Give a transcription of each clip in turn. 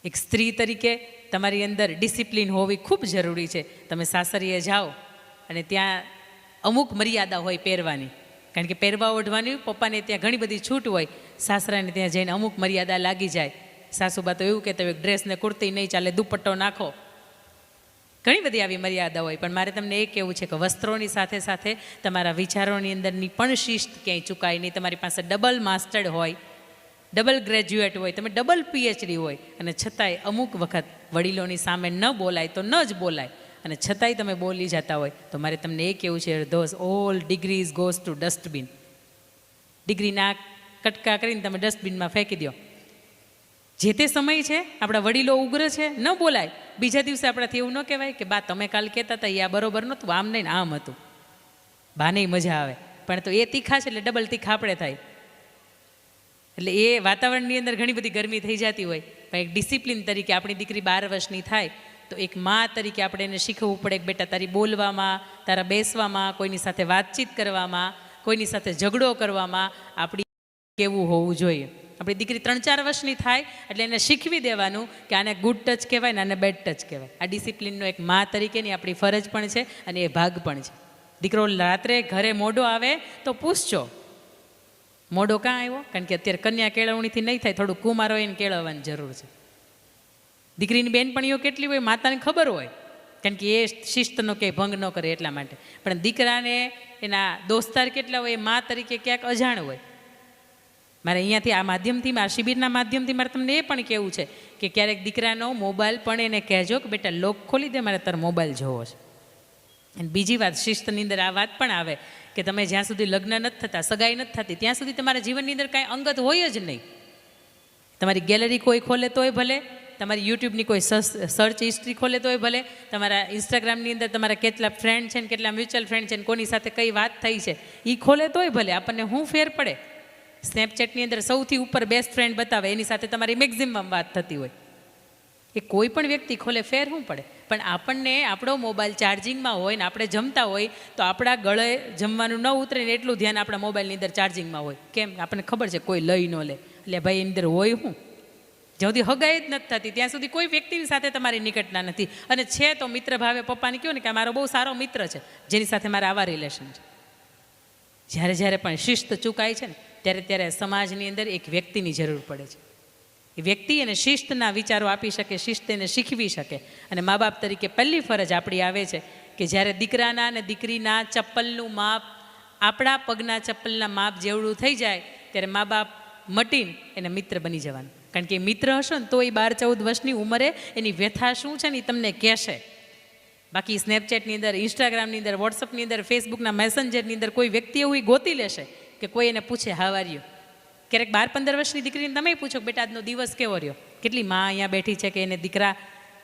એક સ્ત્રી તરીકે તમારી અંદર ડિસિપ્લિન હોવી ખૂબ જરૂરી છે. તમે સાસરીએ જાઓ અને ત્યાં અમુક મર્યાદા હોય પહેરવાની, કારણ કે પહેરવા ઓઢવાની પપ્પાને ત્યાં ઘણી બધી છૂટ હોય, સાસરાને ત્યાં જઈને અમુક મર્યાદા લાગી જાય. સાસુબા તો એવું કહેતા હોય ડ્રેસને કુર્તી નહીં ચાલે, દુપટ્ટો નાખો, ઘણી બધી આવી મર્યાદા હોય. પણ મારે તમને એ કહેવું છે કે વસ્ત્રોની સાથે સાથે તમારા વિચારોની અંદરની પણ શિસ્ત ક્યાંય ચૂકાય નહીં. તમારી પાસે ડબલ માસ્ટર્ડ હોય, ડબલ ગ્રેજ્યુએટ હોય, તમે ડબલ પીએચડી હોય, અને છતાંય અમુક વખત વડીલોની સામે ન બોલાય તો ન જ બોલાય, અને છતાંય તમે બોલી જતા હોય, તો મારે તમને એ કહેવું છે, those all degrees goes to dustbin. ડિગ્રીના કટકા કરીને તમે ડસ્ટબિનમાં ફેંકી દો. જે તે સમય છે, આપણા વડીલો ઉગ્ર છે, ન બોલાય. બીજા દિવસે આપણાથી એવું ન કહેવાય કે બા તમે કાલ કહેતા હતા એ આ બરોબર નહોતું, આમ નહીં આમ હતું. બાને મજા આવે, પણ તો એ તીખા છે એટલે ડબલ તીખા આપણે થાય. એટલે એ વાતાવરણની અંદર ઘણી બધી ગરમી થઈ જતી હોય. પણ એક ડિસિપ્લિન તરીકે આપણી દીકરી 12 વર્ષની થાય તો એક મા તરીકે આપણે એને શીખવવું પડે કે બેટા તારી બોલવામાં, તારા બેસવામાં, કોઈની સાથે વાતચીત કરવામાં, કોઈની સાથે ઝઘડો કરવામાં આપણી કેવું હોવું જોઈએ. આપણી દીકરી 3-4 વર્ષની થાય એટલે એને શીખવી દેવાનું કે આને ગુડ ટચ કહેવાય ને આને બેડ ટચ કહેવાય. આ ડિસિપ્લિનનો એક મા તરીકેની આપણી ફરજ પણ છે અને એ ભાગ પણ છે. દીકરો રાત્રે ઘરે મોડો આવે તો પૂછજો મોડો કાં આવ્યો, કારણ કે અત્યારે કન્યા કેળવણીથી નહીં થાય, થોડું કુમારો એને કેળવવાની જરૂર છે. દીકરીની બેનપણીઓ કેટલી હોય માતાને ખબર હોય, કારણ કે એ શિસ્તનો કે ભંગ ન કરે એટલા માટે. પણ દીકરાને એના દોસ્તાર કેટલા હોય એ મા તરીકે ક્યાંક અજાણ હોય. મારે અહીંયાથી આ માધ્યમથી, આ શિબિરના માધ્યમથી મારે તમને એ પણ કહેવું છે કે ક્યારેક દીકરાનો મોબાઈલ પણ એને કહેજો કે બેટા લોક ખોલી દે, મારે તારો મોબાઈલ જોવો છે. અને બીજી વાત, શિસ્તની અંદર આ વાત પણ આવે કે તમે જ્યાં સુધી લગ્ન નથી થતા, સગાઈ નથી થતી, ત્યાં સુધી તમારા જીવનની અંદર કાંઈ અંગત હોય જ નહીં. તમારી ગેલેરી કોઈ ખોલે તોય ભલે, તમારી યુટ્યુબની કોઈ સર્ચ હિસ્ટ્રી ખોલે તોય ભલે, તમારા ઇન્સ્ટાગ્રામની અંદર તમારા કેટલા ફ્રેન્ડ છે ને કેટલા મ્યુચ્યુઅલ ફ્રેન્ડ છે ને કોની સાથે કઈ વાત થઈ છે એ ખોલે તોય ભલે. આપણને શું ફેર પડે? સ્નેપચેટની અંદર સૌથી ઉપર બેસ્ટ ફ્રેન્ડ બતાવે, એની સાથે તમારી મેક્ઝિમમ વાત થતી હોય. એ કોઈ પણ વ્યક્તિ ખોલે, ફેર શું પડે? પણ આપણને આપણો મોબાઈલ ચાર્જિંગમાં હોય ને આપણે જમતા હોય તો આપણા ગળે જમવાનું ન ઉતરે ને એટલું ધ્યાન આપણા મોબાઈલની અંદર ચાર્જિંગમાં હોય. કેમ? આપણને ખબર છે કોઈ લઈ ન લે. એટલે ભાઈ એની અંદર હોય શું? જ્યાં સુધી હગાઈ જ નથી થતી ત્યાં સુધી કોઈ વ્યક્તિની સાથે તમારી નિકટના નથી. અને છે તો મિત્ર ભાવે પપ્પાને કહો ને કે મારો બહુ સારો મિત્ર છે જેની સાથે મારા આવા રિલેશન છે. જ્યારે જ્યારે પણ શિસ્ત ચૂકાય છે ને ત્યારે સમાજની અંદર એક વ્યક્તિની જરૂર પડે છે. એ વ્યક્તિ એને શિસ્તના વિચારો આપી શકે, શિસ્ત એને શીખવી શકે. અને મા બાપ તરીકે પહેલી ફરજ આપણી આવે છે કે જ્યારે દીકરાના અને દીકરીના ચપ્પલનું માપ આપણા પગના ચપ્પલના માપ જેવડું થઈ જાય ત્યારે મા બાપ મટીને એને મિત્ર બની જવાનું. કારણ કે મિત્ર હશો ને તો એ 12-14 વર્ષની ઉંમરે એની વ્યથા શું છે ને એ તમને કહેશે. બાકી સ્નેપચેટની અંદર, ઇન્સ્ટાગ્રામની અંદર, વોટ્સઅપની અંદર, ફેસબુકના મેસેન્જરની અંદર કોઈ વ્યક્તિ એવું ગોતી લેશે કે કોઈ એને પૂછે હાવ આર યુ. ક્યારેક 12-15 વર્ષની દીકરીને તમે પૂછો કે બેટા આજનો દિવસ કેવો રહ્યો. કેટલી માં અહીંયા બેઠી છે કે એને દીકરા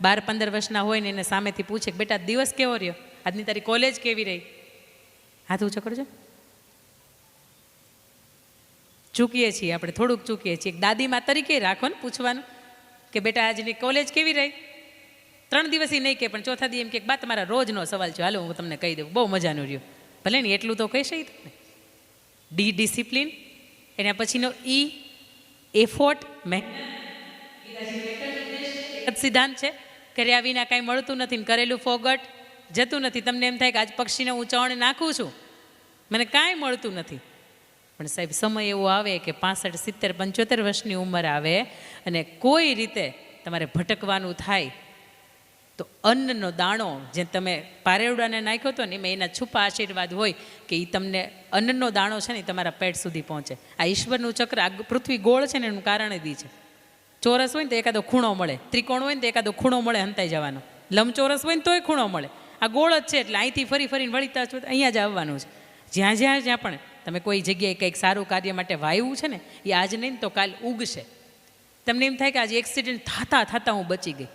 12-15 વર્ષના હોય ને એને સામેથી પૂછે કે બેટા દિવસ કેવો રહ્યો, આજની તારી કોલેજ કેવી રહી? હાથ ઊંચો કરજો. ચૂકીએ છીએ આપણે, થોડુંક ચૂકીએ છીએ. દાદીમા તરીકે રાખો ને પૂછવાનું કે બેટા આજની કોલેજ કેવી રહી. 3 દિવસ નહીં કે પણ ચોથા દી એમ કે બા તમારા રોજનો સવાલ છે, હાલો હું તમને કહી દઉં બહુ મજાનું રહ્યું. ભલે ને એટલું તો કહીશ. ડી ડિસિપ્લિન, એના પછીનો ઈ એફોર્ટ, સિદ્ધાંત છે કર્યા વિના કાંઈ મળતું નથી ને કરેલું ફોગટ જતું નથી. તમને એમ થાય કે આજ પક્ષીને હું ચણ નાખું છું, મને કાંઈ મળતું નથી. પણ સાહેબ સમય એવો આવે કે 65, 70, 75 વર્ષની ઉંમર આવે અને કોઈ રીતે તમારે ભટકવાનું થાય તો અન્નનો દાણો જે તમે પારેવડાને નાખ્યો હતો ને એમાં એના છુપા આશીર્વાદ હોય કે એ તમને અન્નનો દાણો છે ને તમારા પેટ સુધી પહોંચે. આ ઈશ્વરનું ચક્ર, આ પૃથ્વી ગોળ છે ને એનું કારણ જ છે. ચોરસ હોય ને તો એકાદો ખૂણો મળે, ત્રિકોણ હોય ને તો એકાદો ખૂણો મળે હંતાઈ જવાનો, લંબચોરસ હોય ને તોય ખૂણો મળે. આ ગોળ જ છે એટલે અહીંથી ફરીને વળીતા છો અહીંયા જ આવવાનું છે. જ્યાં પણ તમે કોઈ જગ્યાએ કંઈક સારું કાર્ય માટે વાવ્યું છે ને એ આજ નહીં તો કાલ ઉગશે. તમને એમ થાય કે આજે એક્સિડન્ટ થતાં હું બચી ગઈ,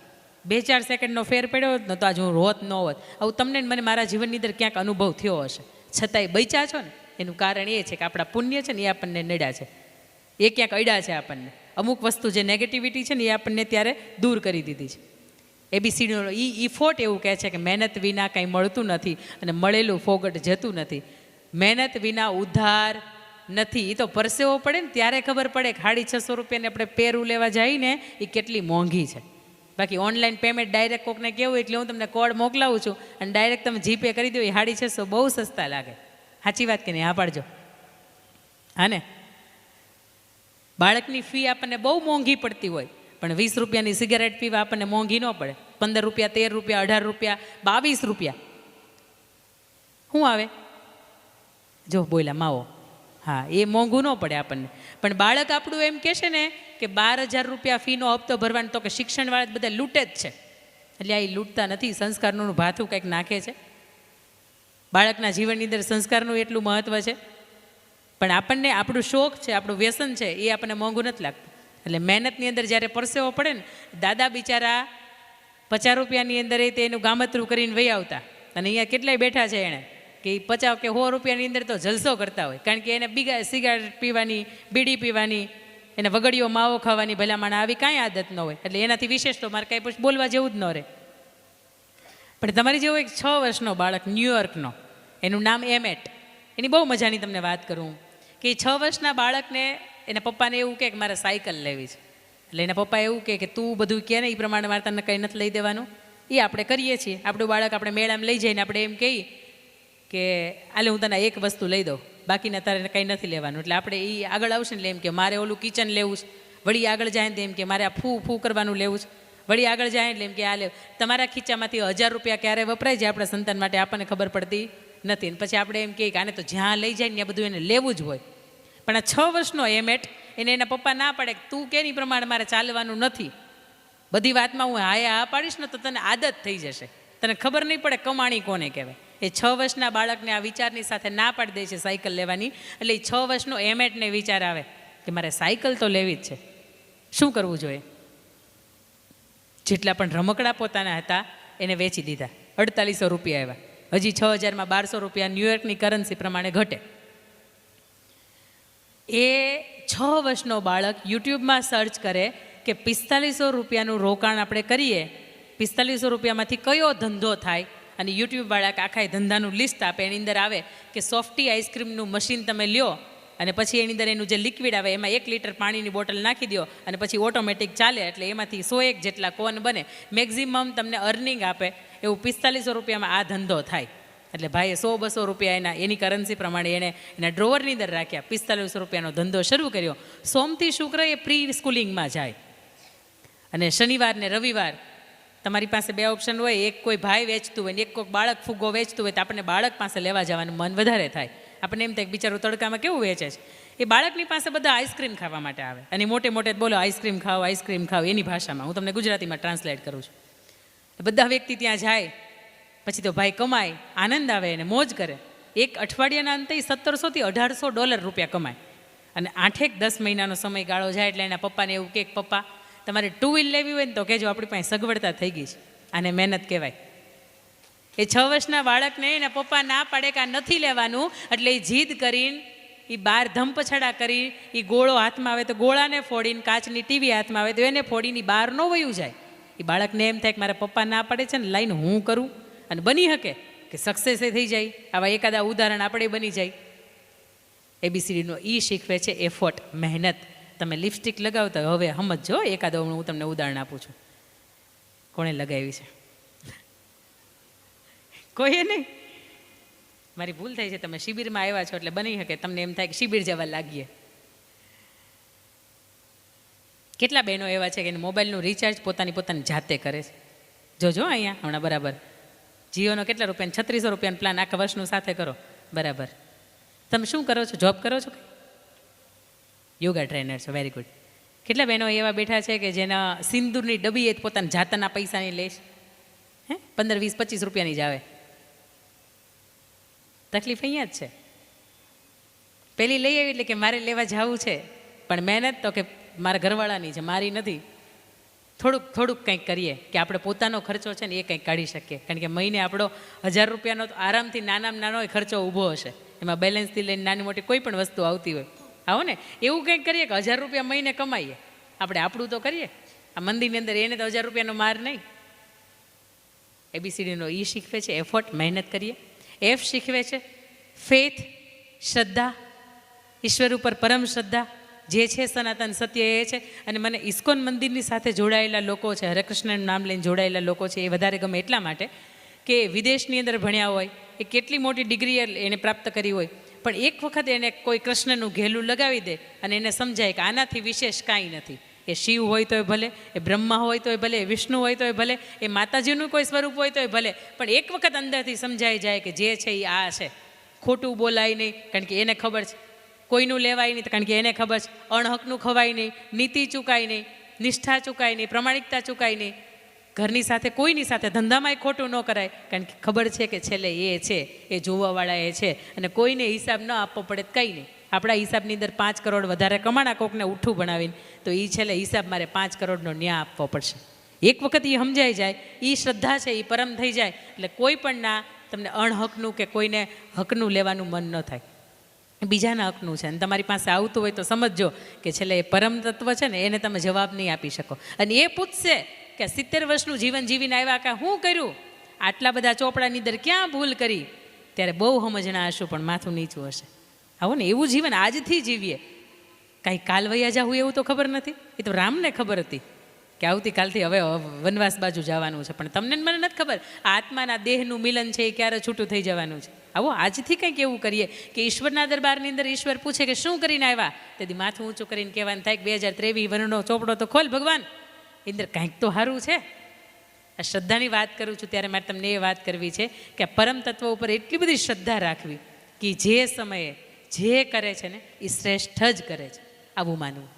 2-4 સેકન્ડનો ફેર પડ્યો હોત ને તો આજે હું રોત ન હોત. આવું તમને મને મારા જીવનની અંદર ક્યાંક અનુભવ થયો હશે. છતાંય બચ્યા છો ને એનું કારણ એ છે કે આપણા પુણ્ય છે ને એ આપણને નડ્યા છે, એ ક્યાંક અડ્યા છે આપણને. અમુક વસ્તુ જે નેગેટિવિટી છે ને એ આપણને ત્યારે દૂર કરી દીધી છે. એબીસીડીનો ઇફોર્ટ એવું કહે છે કે મહેનત વિના કંઈ મળતું નથી અને મળેલું ફોગટ જતું નથી. મહેનત વિના ઉધાર નથી. એ તો પરસેવો પડે ને ત્યારે ખબર પડે કે 650 રૂપિયાને આપણે પેરું લેવા જઈએ ને એ કેટલી મોંઘી છે. બાકી ઓનલાઈન પેમેન્ટ ડાયરેક્ટ કોકને કેવું એટલે હું તમને કોડ મોકલાવું છું અને ડાયરેક્ટ તમે જીપે કરી દો, એ 650 બહુ સસ્તા લાગે. સાચી વાત કે નહીં? હા પાડજો. હા ને? બાળકની ફી આપણને બહુ મોંઘી પડતી હોય, પણ 20 રૂપિયાની સિગારેટ પીવા આપણને મોંઘી ન પડે. 15 રૂપિયા, 13 રૂપિયા, 18 રૂપિયા, 22 રૂપિયા શું આવે? જો બોલ્યા માવો. હા, એ મોંઘું ન પડે આપણને. પણ બાળક આપણું એમ કહેશે ને કે 12,000 રૂપિયા ફીનો હપ્તો ભરવાનો, તો કે શિક્ષણવાળા બધા લૂંટે જ છે. એટલે આ લૂંટતા નથી, સંસ્કારનું ભાથું કંઈક નાખે છે. બાળકના જીવનની અંદર સંસ્કારનું એટલું મહત્ત્વ છે. પણ આપણને આપણું શોખ છે, આપણું વ્યસન છે, એ આપણને મોંઘું નથી લાગતું. એટલે મહેનતની અંદર જ્યારે પરસેવો પડે ને, દાદા બિચારા 50 રૂપિયાની અંદર તે એનું ગામતરું કરીને વહી આવતા, અને અહીંયા કેટલાય બેઠા છે એણે કે 50 કે 100 રૂપિયાની અંદર તો જલસો કરતા હોય. કારણ કે એને સિગારેટ પીવાની, બીડી પીવાની, એને વગડીઓ માવો ખાવાની ભલામણ આવી કાંઈ આદત ન હોય. એટલે એનાથી વિશેષ તો મારે કાંઈ પછી બોલવા જેવું જ ન રહે. પણ તમારી જેવો એક 6 વર્ષનો બાળક ન્યૂયોર્કનો, એનું નામ એમેટ, એની બહુ મજાની તમને વાત કરું કે 6 વર્ષના બાળકને એના પપ્પાને એવું કહે કે મારે સાયકલ લેવી છે. એટલે એના પપ્પા એવું કે તું બધું કહે ને એ પ્રમાણે મારે તને કંઈ નથી લઈ દેવાનું. એ આપણે કરીએ છીએ. આપણું બાળક આપણે મેળામાં લઈ જઈને આપણે એમ કહીએ કે આલે હું તને એક વસ્તુ લઈ દઉં, બાકીના તારે કંઈ નથી લેવાનું. એટલે આપણે એ આગળ આવશે ને એટલે એમ કે મારે ઓલું કિચન લેવું છે. વળી આગળ જાય ને એમ કે મારે આ ફૂ કરવાનું લેવું છે. વળી આગળ જાય એટલે એમ કે આ લે. તમારા ખીચામાંથી 1000 રૂપિયા ક્યારે વપરાય છે આપણા સંતાન માટે આપણને ખબર પડતી નથી. ને પછી આપણે એમ કહીએ કે આને તો જ્યાં લઈ જાય ને ત્યાં બધું એને લેવું જ હોય. પણ આ 6 વર્ષનો એમેટ, એને એના પપ્પા ના પાડે કે તું કેની પ્રમાણે મારે ચાલવાનું નથી, બધી વાતમાં હું હા પાડીશ ને તો તને આદત થઈ જશે, તને ખબર નહીં પડે કમાણી કોને કહેવાય. એ 6 વર્ષના બાળકને આ વિચારની સાથે ના પાડી દે છે સાયકલ લેવાની. એટલે એ 6 વર્ષનો એમેટને વિચાર આવે કે મારે સાયકલ તો લેવી જ છે. શું કરવું જોઈએ? જેટલા પણ રમકડા પોતાના હતા એને વેચી દીધા. 4800 રૂપિયા આવ્યા. હજી 6000માં 1200 રૂપિયા ન્યૂયોર્કની કરન્સી પ્રમાણે ઘટે. એ 6 વર્ષનો બાળક યુટ્યુબમાં સર્ચ કરે કે 4500 રૂપિયાનું રોકાણ આપણે કરીએ, 4500 રૂપિયામાંથી કયો ધંધો થાય. અને યુટ્યુબવાળા આખા ધંધાનું લિસ્ટ આપે. એની અંદર આવે કે સોફ્ટી આઈસ્ક્રીમનું મશીન તમે લ્યો અને પછી એની અંદર એનું જે લિક્વિડ આવે એમાં 1 લીટર પાણીની બોટલ નાખી દો અને પછી ઓટોમેટિક ચાલે. એટલે એમાંથી 101 જેટલા કોન બને. મેક્ઝિમમ તમને અર્નિંગ આપે એવું 4500 રૂપિયામાં આ ધંધો થાય. એટલે ભાઈએ 100-200 રૂપિયા એની કરન્સી પ્રમાણે એના ડ્રોવરની અંદર રાખ્યા. 4500 રૂપિયાનો ધંધો શરૂ કર્યો. સોમથી શુક્ર એ પ્રી સ્કૂલિંગમાં જાય અને શનિવાર ને રવિવાર તમારી પાસે 2 ઓપ્શન હોય. એક કોઈ ભાઈ વેચતું હોય ને એક કોઈ બાળક ફુગ્ગો વેચતું હોય તો આપણને બાળક પાસે લેવા જવાનું મન વધારે થાય. આપણને એમ થાય બિચારું તડકામાં કેવું વેચે છે. એ બાળકની પાસે બધા આઈસ્ક્રીમ ખાવા માટે આવે અને મોટે મોટે બોલો આઈસ્ક્રીમ ખાઓ એની ભાષામાં. હું તમને ગુજરાતીમાં ટ્રાન્સલેટ કરું છું. બધા વ્યક્તિ ત્યાં જાય પછી તો ભાઈ કમાય, આનંદ આવે અને મોજ કરે. એક અઠવાડિયાના અંતે $1700 થી $1800 કમાય. અને 8-10 મહિનાનો સમયગાળો જાય એટલે એના પપ્પાને એવું કે પપ્પા તમારે 2 વ્હીલ લેવી હોય ને તો કહેજો, આપણી પાસે સગવડતા થઈ ગઈ છે. આને મહેનત કહેવાય. એ 6 વર્ષના બાળકને એના પપ્પા ના પાડે કે આ નથી લેવાનું એટલે એ જીદ કરીને એ બહાર ધમપછાડા કરી, એ ગોળો હાથમાં આવે તો ગોળાને ફોડીને, કાચની ટીવી હાથમાં આવે તો એને ફોડીને બહાર ન વયું જાય. એ બાળકને એમ થાય કે મારા પપ્પા ના પાડે છે ને લાઈને હું કરું. અને બની શકે કે સક્સેસ થઈ જાય. આવા એકાદા ઉદાહરણ આપણે બની જાય. ABCDનો ઈ શીખવે છે એફર્ટ, મહેનત. તમે લિપસ્ટિક લગાવતા હવે સમજો, એકાદો હું તમને ઉદાહરણ આપું છું. કોણે લગાવી છે? કોઈએ નહીં. મારી ભૂલ થઈ છે. તમે શિબિરમાં આવ્યા છો એટલે બની શકે તમને એમ થાય કે શિબિર જવા લાગીએ. કેટલા બહેનો એવા છે કે મોબાઈલનું રિચાર્જ પોતાની જાતે કરે છે? જોજો અહીંયા હમણાં બરાબર જીઓનો કેટલા રૂપિયાનો 3600 રૂપિયાનો પ્લાન આખા વર્ષનું સાથે કરો. બરાબર. તમે શું કરો છો? જોબ કરો છો? યોગા ટ્રેનર છો. Very good. કેટલા બહેનો એવા બેઠા છે કે જેના સિંદૂરની ડબ્બી એ પોતાના જાતના પૈસાની લે છે? 15, 20, 25 રૂપિયાની જ આવે. તકલીફ અહીંયા જ છે. પેલી લઈ આવી એટલે કે મારે લેવા જવું છે, પણ મહેનત તો કે મારા ઘરવાળાની છે, મારી નથી. થોડુંક કંઈક કરીએ કે આપણે પોતાનો ખર્ચો છે ને એ કંઈક કાઢી શકીએ. કારણ કે મહિને આપણો 1000 રૂપિયાનો તો આરામથી નાનામાં નાનો ખર્ચો ઊભો હશે. એમાં બેલેન્સથી લઈને નાની મોટી કોઈ પણ વસ્તુ આવતી હોય. આવો ને એવું કંઈક કરીએ કે 1000 રૂપિયા મહિને કમાઈએ. આપણે આપણું તો કરીએ. આ મંદિરની અંદર એને તો 1000 રૂપિયાનો માર નહીં. ABCDનો ઈ શીખવે છે એફર્ટ, મહેનત કરીએ. F શીખવે છે ફેથ, શ્રદ્ધા, ઈશ્વર ઉપર પરમ શ્રદ્ધા. જે છે સનાતન સત્ય એ છે. અને મને ઇસ્કોન મંદિરની સાથે જોડાયેલા લોકો છે, હરે કૃષ્ણનું નામ લઈને જોડાયેલા લોકો છે, એ વધારે ગમે એટલા માટે કે વિદેશની અંદર ભણ્યા હોય, એ કેટલી મોટી ડિગ્રી એને પ્રાપ્ત કરી હોય, પણ એક વખત એને કોઈ કૃષ્ણનું ઘેલું લગાવી દે અને એને સમજાય કે આનાથી વિશેષ કાંઈ નથી. એ શિવ હોય તોય ભલે, એ બ્રહ્મા હોય તોય ભલે, એ વિષ્ણુ હોય તોય ભલે, એ માતાજીનું કોઈ સ્વરૂપ હોય તોય ભલે, પણ એક વખત અંદરથી સમજાઈ જાય કે જે છે એ આ છે. ખોટું બોલાય નહીં, કારણ કે એને ખબર છે. કોઈનું લેવાય નહીં, કારણ કે એને ખબર છે. અણહકનું ખવાય નહીં, નીતિ ચૂકાય નહીં, નિષ્ઠા ચૂકાય નહીં, પ્રમાણિકતા ચૂકાય નહીં. ઘરની સાથે કોઈની સાથે ધંધામાંય ખોટું ન કરાય, કારણ કે ખબર છે કે છેલ્લે એ છે, એ જોવાવાળા એ છે, અને કોઈને હિસાબ ન આપવો પડે તો કંઈ નહીં. આપણા હિસાબની અંદર 5 કરોડ વધારે કમાણા કોકને ઉઠ્ઠું બનાવીને, તો એ છેલ્લે હિસાબ મારે 5 કરોડનો ન્યાય આપવો પડશે. એક વખત એ સમજાઈ જાય, એ શ્રદ્ધા છે, એ પરમ થઈ જાય, એટલે કોઈ પણ ના તમને અણહકનું કે કોઈને હકનું લેવાનું મન ન થાય. બીજાના હકનું છે અને તમારી પાસે આવતું હોય તો સમજજો કે છેલ્લે એ પરમ તત્વ છે ને, એને તમે જવાબ નહીં આપી શકો. અને એ પૂછશે કે 70 વર્ષનું જીવન જીવીને આવ્યા કે શું કર્યું, આટલા બધા ચોપડાની અંદર ક્યાં ભૂલ કરી, ત્યારે બહુ સમજણા હશું પણ માથું નીચું હશે. આવો ને, એવું જીવન આજથી જીવીએ. કાંઈ કાલ વૈયા જાવું એવું તો ખબર નથી, એ તો રામને ખબર હતી કે આવતીકાલથી હવે વનવાસ બાજુ જવાનું છે, પણ તમને મને નથી ખબર આત્માના દેહનું મિલન છે એ ક્યારે છૂટું થઈ જવાનું છે. આવો આજથી કંઈક એવું કરીએ કે ઈશ્વરના દરબારની અંદર ઈશ્વર પૂછે કે શું કરીને આવ્યા, તેથી માથું ઊંચું કરીને કહેવાનું થાય કે 2023 વનનો ચોપડો તો ખોલ ભગવાન, અંદર કંઈક તો સારું છે. આ શ્રદ્ધાની વાત કરું છું ત્યારે મારે તમને એ વાત કરવી છે કે આ પરમ તત્વ ઉપર એટલી બધી શ્રદ્ધા રાખવી કે જે સમયે જે કરે છે ને એ શ્રેષ્ઠ જ કરે છે, આવું માનવું.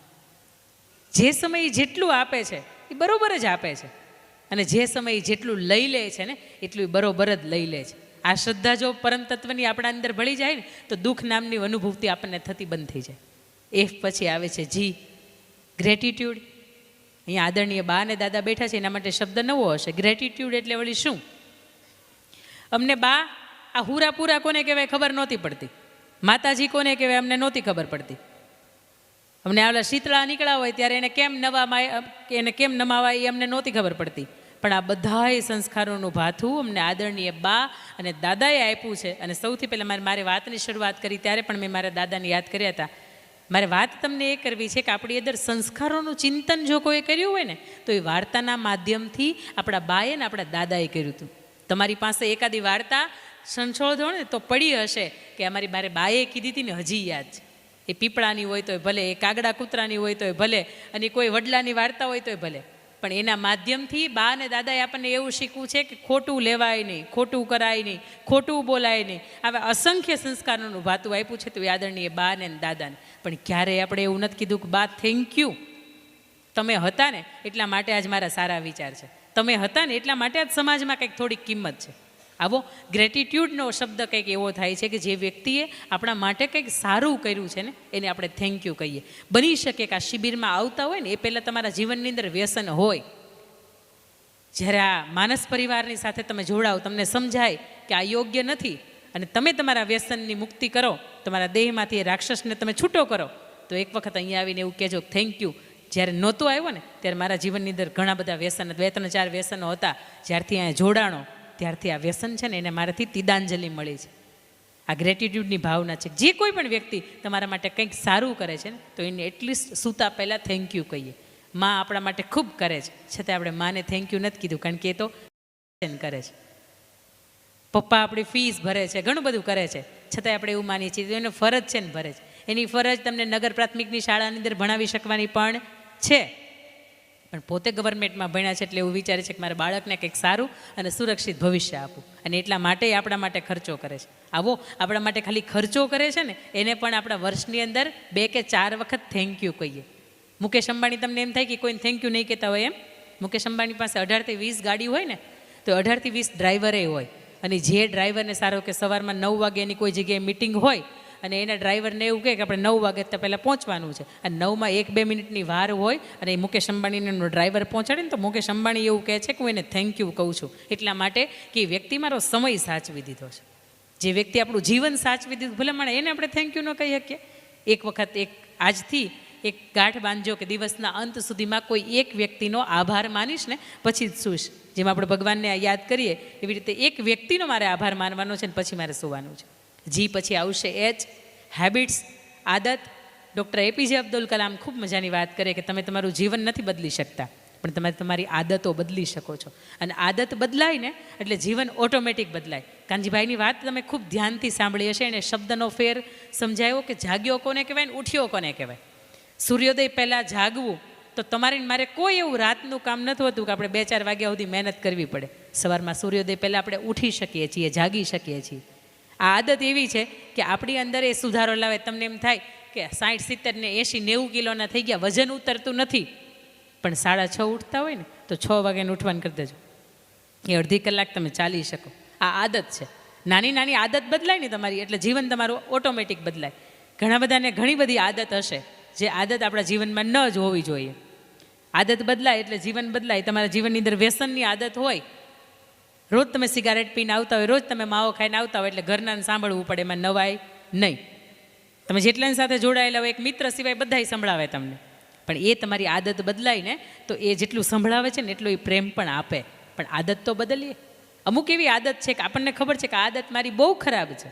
જે સમયે જેટલું આપે છે એ બરોબર જ આપે છે, અને જે સમયે જેટલું લઈ લે છે ને એટલું બરોબર જ લઈ લે છે. આ શ્રદ્ધા જો પરમ તત્વની આપણા અંદર ભળી જાય ને તો દુઃખ નામની અનુભૂતિ આપણને થતી બંધ થઈ જાય. એફ પછી આવે છે જી, ગ્રેટિટ્યૂડ. અહીંયા આદરણીય બા અને દાદા બેઠા છે, એના માટે શબ્દ નવો હશે. ગ્રેટિટ્યૂડ એટલે વળી શું? અમને બા આ હુરાપુરા કોને કહેવાય ખબર નહોતી પડતી, માતાજી કોને કહેવાય અમને નહોતી ખબર પડતી. અમને આવલા શીતળા નીકળ્યા હોય ત્યારે એને કેમ નમાવાય એ અમને નહોતી ખબર પડતી, પણ આ બધાય સંસ્કારોનું ભાથું અમને આદરણીય બા અને દાદાએ આપ્યું છે. અને સૌથી પહેલાં મારી વાતની શરૂઆત કરી ત્યારે પણ મેં મારા દાદાને યાદ કર્યા હતા. મારે વાત તમને એ કરવી છે કે આપણી અંદર સંસ્કારોનું ચિંતન જો કોઈ કર્યું હોય ને તો એ વાર્તાના માધ્યમથી આપણા બાએ ને આપણા દાદાએ કર્યું હતું. તમારી પાસે એકાદી વાર્તા સંશોધો ને તો પડી હશે કે અમારી મારે બાએ કીધી હતી ને હજી યાદ છે. એ પીપળાની હોય તોય ભલે, એ કાગડા કૂતરાની હોય તોય ભલે, અને કોઈ વડલાની વાર્તા હોય તોય ભલે, પણ એના માધ્યમથી બા અને દાદાએ આપણને એવું શીખવું છે કે ખોટું લેવાય નહીં, ખોટું કરાય નહીં, ખોટું બોલાય નહીં. આવા અસંખ્ય સંસ્કારોનું ભાતું આપ્યું છે તો એ આદરણીય બા ને દાદાને. પણ ક્યારેય આપણે એવું નથી કીધું કે બા થેન્ક યુ, તમે હતા ને એટલા માટે આજ મારા સારા વિચાર છે, તમે હતા ને એટલા માટે આજ સમાજમાં કંઈક થોડીક કિંમત છે. આવો ગ્રેટિટ્યૂડનો શબ્દ કંઈક એવો થાય છે કે જે વ્યક્તિએ આપણા માટે કંઈક સારું કર્યું છે ને એને આપણે થેન્ક યુ કહીએ. બની શકે કે આ શિબિરમાં આવતા હોય ને એ પહેલાં તમારા જીવનની અંદર વ્યસન હોય. જ્યારે આ માનસ પરિવારની સાથે તમે જોડાઓ, તમને સમજાય કે આ યોગ્ય નથી અને તમે તમારા વ્યસનની મુક્તિ કરો, તમારા દેહમાંથી એ રાક્ષસને તમે છૂટો કરો, તો એક વખત અહીંયા આવીને એવું કહેજો થેન્ક યુ. જ્યારે નહોતો આવ્યો ને ત્યારે મારા જીવનની અંદર ઘણા બધા વ્યસન, 2-3-4 વ્યસનો હતા. જ્યારથી અહીંયા જોડાણો ત્યારથી આ વ્યસન છે ને એને મારાથી તિદાંજલિ મળી છે. આ ગ્રેટિટ્યૂડની ભાવના છે. જે કોઈ પણ વ્યક્તિ તમારા માટે કંઈક સારું કરે છે ને તો એને એટલીસ્ટ સૂતા પહેલાં થેન્ક યુ કહીએ. માં આપણા માટે ખૂબ કરે છે, છતાં આપણે માને થેન્ક યુ નથી કીધું, કારણ કે એ તો કરે છે. પપ્પા આપણી ફીસ ભરે છે, ઘણું બધું કરે છે, છતાંય આપણે એવું માનીએ છીએ એનો ફરજ છે ને ભરે છે. એની ફરજ તમને નગર પ્રાથમિકની શાળાની અંદર ભણાવી શકવાની પણ છે, પણ પોતે ગવર્મેન્ટમાં ભણ્યા છે એટલે એવું વિચારે છે કે મારા બાળકને કંઈક સારું અને સુરક્ષિત ભવિષ્ય આપવું, અને એટલા માટે આપણા માટે ખર્ચો કરે છે. આવો આપણા માટે ખાલી ખર્ચો કરે છે ને એને પણ આપણા વર્ષની અંદર 2 કે 4 વખત થેન્ક યુ કહીએ. મુકેશ અંબાણી, તમને એમ થાય કે કોઈને થેન્ક યુ નહીં કહેતા હોય એમ? મુકેશ અંબાણી પાસે 18 થી 20 ગાડી હોય ને તો 18 થી 20 ડ્રાઈવરે હોય, અને જે ડ્રાઈવરને સારો કે સવારમાં 9 વાગે એની કોઈ જગ્યાએ મિટિંગ હોય અને એના ડ્રાઈવરને એવું કહે કે આપણે 9 વાગે તો પહેલાં પહોંચવાનું છે, અને 9માં 1-2 મિનિટની વાર હોય અને એ મુકેશ અંબાણીનો ડ્રાઈવર પહોંચાડે ને તો મુકેશ અંબાણી એવું કહે છે કે હું એને થેન્ક યુ કહું છું એટલા માટે કે એ વ્યક્તિ મારો સમય સાચવી દીધો છે. જે વ્યક્તિ આપણું જીવન સાચવી દીધું ભલે મળે એને આપણે થેન્ક યુ ન કહી શકીએ. એક વખત આજથી એક ગાંઠ બાંધજો કે દિવસના અંત સુધીમાં કોઈ એક વ્યક્તિનો આભાર માનીશ ને પછી જ સૂઈશ. જેમ આપણે ભગવાનને યાદ કરીએ એવી રીતે એક વ્યક્તિનો મારે આભાર માનવાનો છે ને પછી મારે સૂવાનું છે. જી પછી આવશે એચ, હેબિટ્સ, આદત, ડૉક્ટર એપીજે અબ્દુલ કલામ ખૂબ મજાની વાત કરે કે તમે તમારું જીવન નથી બદલી શકતા, પણ તમે તમારી આદતો બદલી શકો છો. અને આદત બદલાય ને એટલે જીવન ઓટોમેટિક બદલાય. કાનજીભાઈની વાત તમે ખૂબ ધ્યાનથી સાંભળી હશે. એને શબ્દનો ફેર સમજાયો કે જાગ્યો કોને કહેવાય ને ઉઠ્યો કોને કહેવાય. સૂર્યોદય પહેલાં જાગવું તો તમારે મારે કોઈ એવું રાતનું કામ નથી હોતું કે આપણે 2-4 વાગ્યા સુધી મહેનત કરવી પડે. સવારમાં સૂર્યોદય પહેલાં આપણે ઉઠી શકીએ છીએ, જાગી શકીએ છીએ. આ આદત એવી છે કે આપણી અંદર એ સુધારો લાવે. તમને એમ થાય કે 60, 70 ને 80, 90 કિલોના થઈ ગયા, વજન ઉતરતું નથી, પણ 6:30 ઉઠતા હોય ને તો 6 વાગ્યાને ઉઠવાનું કરી દેજો. એ અડધી કલાક તમે ચાલી શકો. આ આદત છે. નાની નાની આદત બદલાય ને તમારી એટલે જીવન તમારું ઓટોમેટિક બદલાય. ઘણા બધાને ઘણી બધી આદત હશે જે આદત આપણા જીવનમાં ન જ હોવી જોઈએ. આદત બદલાય એટલે જીવન બદલાય. તમારા જીવનની અંદર વ્યસનની આદત હોય, રોજ તમે સિગારેટ પીને આવતા હોય, રોજ તમે માવો ખાઈને આવતા હોય, એટલે ઘરનાને સાંભળવું પડે, એમાં નવાય નહીં. તમે જેટલાની સાથે જોડાયેલા હોય એક મિત્ર સિવાય બધાય સંભળાવે તમને, પણ એ તમારી આદત બદલાય ને તો એ જેટલું સંભળાવે છે ને એટલો એ પ્રેમ પણ આપે. પણ આદત તો બદલીએ. અમુક એવી આદત છે કે આપણને ખબર છે કે આદત મારી બહુ ખરાબ છે.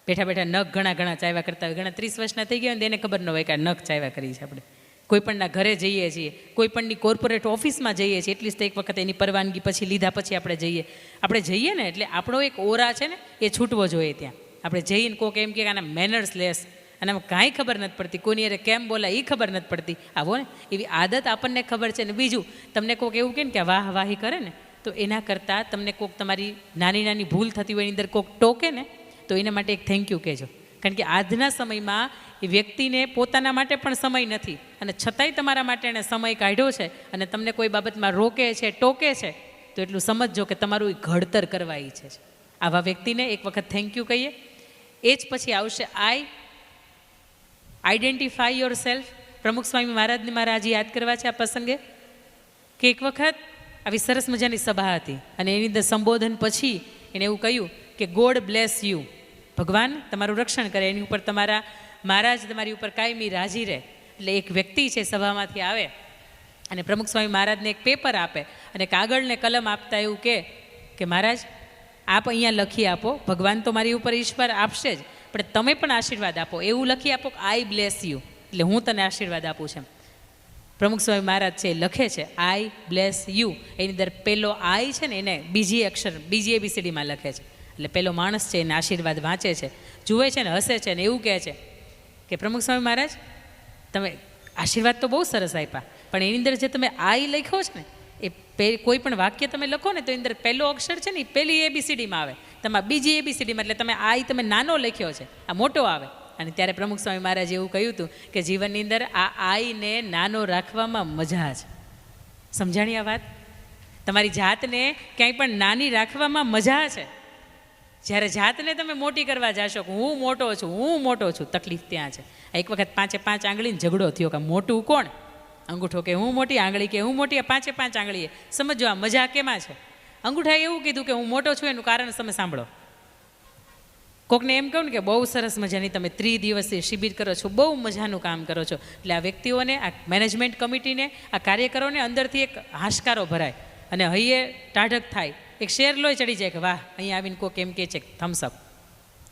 બેઠા બેઠા નખ ઘણા ચાવ્યા કરતા હોય. ઘણા 30 વર્ષના થઈ ગયા હોય એને ખબર ન હોય કે આ નખ ચાવ્યા કરી છે. આપણે કોઈપણના ઘરે જઈએ છીએ, કોઈપણની કોર્પોરેટ ઓફિસમાં જઈએ છીએ, એટલીસ્ટ એક વખત એની પરવાનગી પછી લીધા પછી આપણે જઈએ ને એટલે આપણો એક ઓરા છે ને એ છૂટવો જોઈએ. ત્યાં આપણે જઈને કોઈક એમ કે આના મેનર્સ લેસ, અને આમાં કાંઈ ખબર નથી પડતી, કોની અરે કેમ બોલાય એ ખબર નથી પડતી. આવો ને એવી આદત આપણને ખબર છે. ને બીજું તમને કોઈક એવું કહે ને કે વાહવાહી કરે ને તો એના કરતાં તમને કોઈક તમારી નાની નાની ભૂલ થતી હોય એની અંદર કોઈક ટોકે ને તો એના માટે એક થેન્ક યુ કહેજો. કારણ કે આજના સમયમાં એ વ્યક્તિને પોતાના માટે પણ સમય નથી, અને છતાંય તમારા માટે એણે સમય કાઢ્યો છે અને તમને કોઈ બાબતમાં રોકે છે, ટોકે છે, તો એટલું સમજજો કે તમારું એ ઘડતર કરવા ઈચ્છે છે. આવા વ્યક્તિને એક વખત થેન્ક યુ કહીએ. એ જ પછી આવશે આઈડેન્ટિફાઈ યોર સેલ્ફ. પ્રમુખ સ્વામી મહારાજને મારે આજે યાદ કરવા છે આ પ્રસંગે કે એક વખત આવી સરસ મજાની સભા હતી અને એની અંદર સંબોધન પછી એણે એવું કહ્યું કે ગોડ બ્લેસ યુ, ભગવાન તમારું રક્ષણ કરે, એની ઉપર તમારા મહારાજ તમારી ઉપર કાયમી રાજી રહે. એટલે એક વ્યક્તિ છે સભામાંથી આવે અને પ્રમુખ સ્વામી મહારાજને એક પેપર આપે અને કાગળ ને કલમ આપતા એવું કે મહારાજ આપ અહીંયા લખી આપો, ભગવાન તો મારી ઉપર ઈશ્વર આપશે જ, પણ તમે પણ આશીર્વાદ આપો. એવું લખી આપો કે આઈ બ્લેસ યુ, એટલે હું તને આશીર્વાદ આપું છું. પ્રમુખ સ્વામી મહારાજ છે એ લખે છે આઈ બ્લેસ યુ. એની અંદર પેલો આઈ છે ને એને બીજી ABCDમાં લખે છે. એટલે પેલો માણસ છે એને આશીર્વાદ વાંચે છે, જુએ છે ને હસે છે ને એવું કહે છે કે પ્રમુખ સ્વામી મહારાજ તમે આશીર્વાદ તો બહુ સરસ આપ્યા, પણ એની અંદર જે તમે આઈ લખ્યો છે ને એ કોઈ પણ વાક્ય તમે લખો ને તો એની અંદર પહેલો અક્ષર છે ને એ પહેલી ABCDમાં આવે, તમારે બીજી ABCDમાં, એટલે તમે આઈ તમે નાનો લખ્યો છે, આ મોટો આવે. અને ત્યારે પ્રમુખ સ્વામી મહારાજે એવું કહ્યું હતું કે જીવનની અંદર આ આઈને નાનો રાખવામાં મજા છે. સમજાણી આ વાત? તમારી જાતને ક્યાંય પણ નાની રાખવામાં મજા છે. જ્યારે જાતને તમે મોટી કરવા જાશો કે હું મોટો છું, તકલીફ ત્યાં છે. એક વખત 5 આંગળીને ઝઘડો થયો કે મોટું કોણ? અંગૂઠો કે હું મોટી, આંગળી કે હું મોટી, 5 આંગળીએ. સમજો આ મજા કેમાં છે? અંગૂઠાએ એવું કીધું કે હું મોટો છું, એનું કારણ તમે સાંભળો. કોકને એમ કહું ને કે બહુ સરસ મજાની તમે 3 દિવસીય શિબિર કરો છો, બહુ મજાનું કામ કરો છો, એટલે આ વ્યક્તિઓને, આ મેનેજમેન્ટ કમિટીને, આ કાર્યકરોને અંદરથી એક હાશકારો ભરાય અને હૈયે ટાઢક થાય, એક શેર લોહી ચડી જાય કે વાહ, અહીંયા આવીને કોક એમ કહે છે થમ્સઅપ,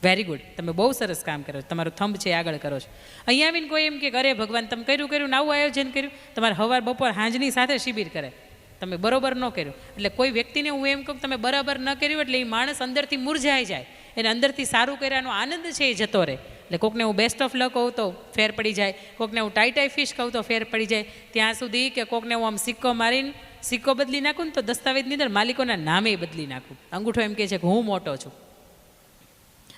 વેરી ગુડ, તમે બહુ સરસ કામ કરો છો, તમારું થંભ છે આગળ કરો છો. અહીંયા આવીને કોઈ એમ કે અરે ભગવાન તમે કર્યું ને આવું આયોજન કર્યું, તમારે સવાર બપોર હાંજની સાથે શિબિર કરે, તમે બરોબર ન કર્યું. એટલે કોઈ વ્યક્તિને હું એમ કહું તમે બરાબર ન કર્યું એટલે એ માણસ અંદરથી મૂરઝાઈ જાય, એને અંદરથી સારું કર્યાનો આનંદ છે એ જતો રહે. એટલે કોકને હું બેસ્ટ ઓફ લક કહું તો ફેર પડી જાય, કોકને હું ટાઈ ફિશ કહું તો ફેર પડી જાય, ત્યાં સુધી કે કોકને હું આમ સિક્કો મારીને સિક્કો બદલી નાખું ને તો દસ્તાવેજની અંદર માલિકોના નામે બદલી નાખું. અંગૂઠો એમ કહે છે કે હું મોટો છું,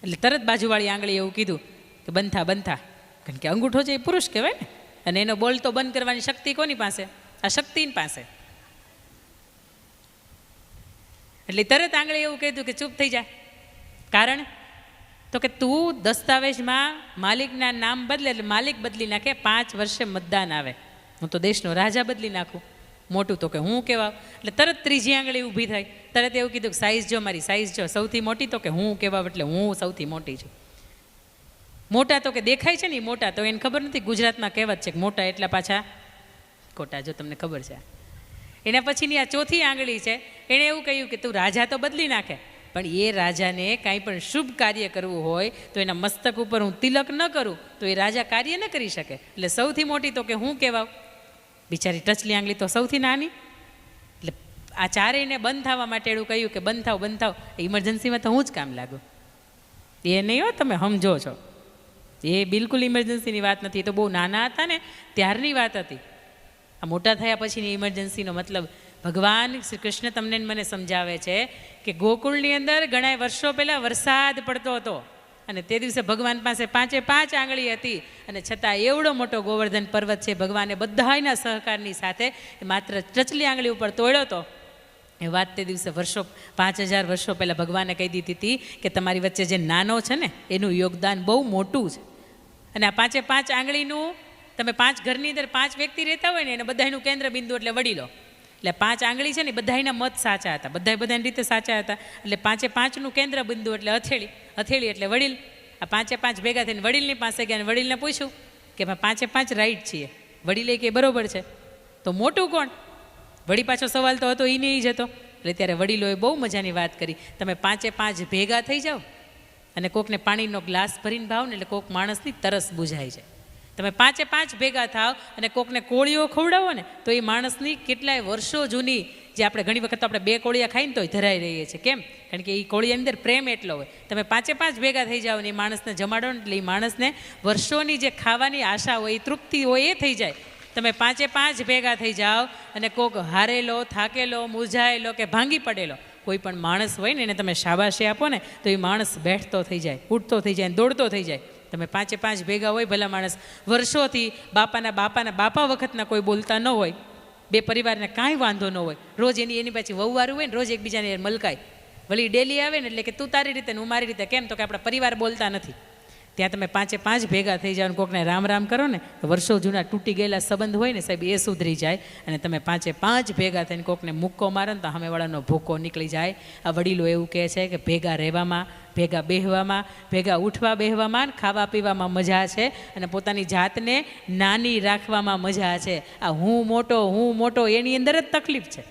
એટલે તરત બાજુવાળી આંગળી એવું કીધું કે બંધા, કારણ કે અંગૂઠો છે એ પુરુષ કહેવાય ને, અને એનો બોલ તો બંધ કરવાની શક્તિ કોની પાસે? આ શક્તિની પાસે. એટલે તરત આંગળી એવું કીધું કે ચૂપ થઈ જાય. કારણ તો કે તું દસ્તાવેજમાં માલિકના નામ બદલે એટલે માલિક બદલી નાખે, 5 વર્ષે મતદાન આવે, હું તો દેશનો રાજા બદલી નાખું, મોટું તો કે હું કહેવા. એટલે તરત ત્રીજી આંગળી ઊભી થાય, તરત એવું કીધું કે સાઈઝ જો, મારી સાઈઝ જો, સૌથી મોટી તો કે હું કહેવા, એટલે હું સૌથી મોટી છું. મોટા તો કે દેખાય છે ને એ મોટા, તો એને ખબર નથી ગુજરાતમાં કહેવત છે કે મોટા એટલા પાછા ખોટા, જો તમને ખબર છે. એના પછીની આ ચોથી આંગળી છે, એણે એવું કહ્યું કે તું રાજા તો બદલી નાખે, પણ એ રાજાને કાંઈ પણ શુભ કાર્ય કરવું હોય તો એના મસ્તક ઉપર હું તિલક ન કરું તો એ રાજા કાર્ય ન કરી શકે. એટલે સૌથી મોટી તો કે હું કહેવાઉં, બિચારી ટચલી આંગળી તો સૌથી નાની. એટલે આ ચારેયને બંધ થવા માટે એવું કહ્યું કે બંધ થાવ. ઇમરજન્સીમાં તો હું જ કામ લાગુ. એ નહીં હો, તમે સમજો છો, એ બિલકુલ ઇમરજન્સીની વાત નથી. એ તો બહુ નાના હતા ને ત્યારની વાત હતી. આ મોટા થયા પછીની ઇમરજન્સીનો મતલબ ભગવાન શ્રી કૃષ્ણ તમને મને સમજાવે છે કે ગોકુળની અંદર ઘણા વર્ષો પહેલાં વરસાદ પડતો હતો અને તે દિવસે ભગવાન પાસે 5 આંગળી હતી અને છતાં એવડો મોટો ગોવર્ધન પર્વત છે ભગવાને બધાના સહકારની સાથે માત્ર ટચલી આંગળી ઉપર તોડ્યો હતો. એ વાત તે દિવસે 5000 વર્ષો પહેલાં ભગવાને કહી દીધી હતી કે તમારી વચ્ચે જે નાનો છે ને એનું યોગદાન બહુ મોટું છે. અને આ 5 આંગળીનું તમે 5 ઘરની અંદર 5 વ્યક્તિ રહેતા હોય ને એને બધાનું કેન્દ્ર બિંદુ એટલે વડીલો. એટલે 5 આંગળી છે ને બધાના મત સાચા હતા, બધાની રીતે સાચા હતા. એટલે 5નું કેન્દ્ર બિંદુ એટલે હથેળી એટલે વડીલ. આ 5 ભેગા થઈને વડીલની પાસે ગયા અને વડીલને પૂછ્યું કે 5 રાઈટ છીએ. વડીલે કે બરોબર છે. તો મોટું કોણ? વળી પાછો સવાલ તો હતો એ નહીં જ હતો. એટલે ત્યારે વડીલોએ બહુ મજાની વાત કરી, તમે 5 ભેગા થઈ જાઓ અને કોકને પાણીનો ગ્લાસ ભરીને ભાવ ને એટલે કોક માણસની તરસ બુઝાઈ જાય. તમે 5 ભેગા થાવ અને કોકને કોળીઓ ખવડાવો ને તો એ માણસની કેટલાય વર્ષો જૂની, જે આપણે ઘણી વખત આપણે 2 કોળિયા ખાઈને તોય ધરાઈ રહીએ છીએ. કેમ? કારણ કે એ કોળિયાની અંદર પ્રેમ એટલો હોય. તમે 5 ભેગા થઈ જાઓ ને એ માણસને જમાડો ને એટલે એ માણસને વર્ષોની જે ખાવાની આશા હોય, એ તૃપ્તિ હોય એ થઈ જાય. તમે 5 ભેગા થઈ જાઓ અને કોક હારેલો, થાકેલો, મૂંઝાયેલો કે ભાંગી પડેલો કોઈ પણ માણસ હોય ને એને તમે શાબાશી આપો ને તો એ માણસ બેઠતો થઈ જાય, ઉઠતો થઈ જાય, દોડતો થઈ જાય. તમે 5 ભેગા હોય, ભલા માણસ વર્ષોથી બાપા વખતના કોઈ બોલતા ન હોય, 2 પરિવારને કાંઈ વાંધો ન હોય, રોજ એની પાછી વહુવારું હોય ને રોજ એકબીજાને મલકાય, વળી ડેલી આવે ને એટલે કે તું તારી રીતે ને હું મારી રીતે. કેમ? તો કે આપણા પરિવાર બોલતા નથી. ત્યાં તમે 5 ભેગા થઈ જાઓ ને કોકને રામ કરો ને તો વર્ષો જૂના તૂટી ગયેલા સંબંધ હોય ને સાહેબ એ સુધરી જાય. અને તમે 5 ભેગા થઈને કોકને મુક્કો મારો ને તો સામેવાળાનો ભૂકો નીકળી જાય. આ વડીલો એવું કહે છે કે ભેગા રહેવામાં, ભેગા બેહવામાં, ભેગા ઉઠવા બેહવામાં, ખાવા પીવામાં મજા છે અને પોતાની જાતને નાની રાખવામાં મજા છે. આ હું મોટો એની અંદર જ તકલીફ છે.